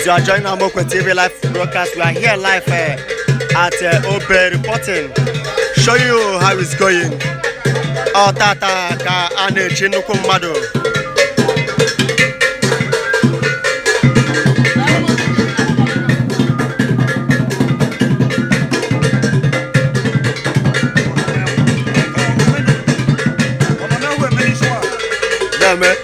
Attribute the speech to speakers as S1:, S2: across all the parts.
S1: As you are joining our Nweke TV live broadcast, we are here live at Obe reporting, showing you how it's going. Oh, tata ka ane chinuku mado. Yeah, man.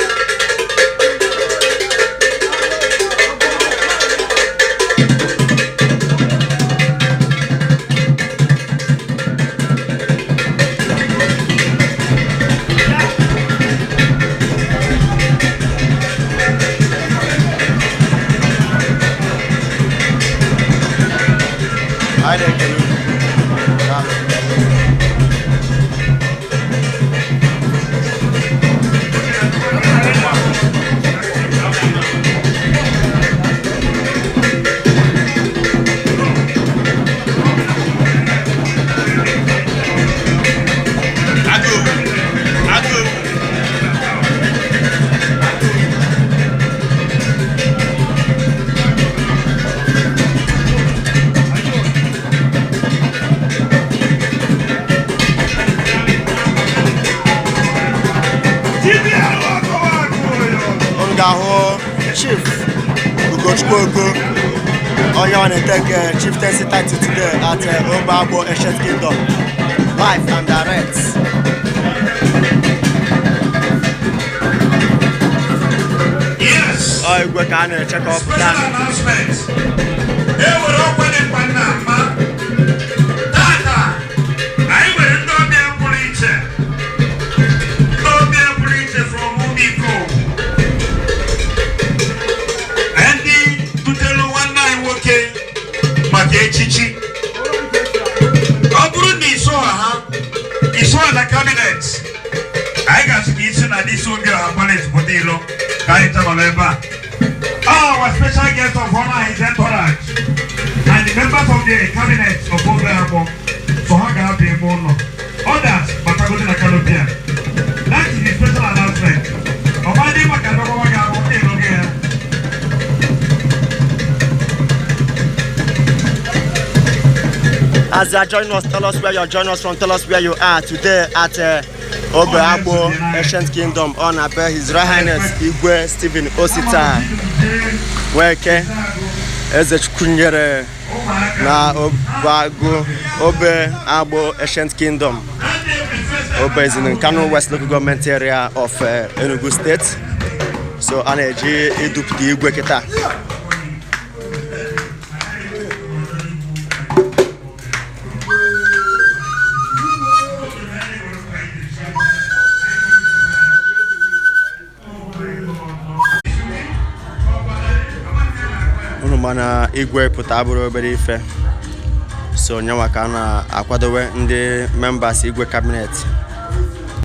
S1: Chief Ugochukwu on take chieftaincy title today at Agbo Ancient Kingdom, live and direct.
S2: Yes.
S1: Igwe can check up that.
S2: The cabinets. I got to be soon at this one girl, Police Bodilo, Carita Maleba. Our special guest of honor is entourage and the members of the cabinet of both the Agbo. So how can I be a bono? Others, but I go to the Canopia. That is the special announcement.
S1: As you are joining us, tell us where you are joining us from. Tell us where you are today at Obe Agbo Ancient Kingdom on His Royal Highness Igwe Stephen Osita Nweke Ugochukwu na Obe Agbo Ancient Kingdom. Obe is in the Kano West Local Government area of Enugu State. So Aneji Idupdi Igwe Kita. Mana Igwe pụta abụrụ obere ife, so nyawa ka na akwadowe ndị members Igwe cabinet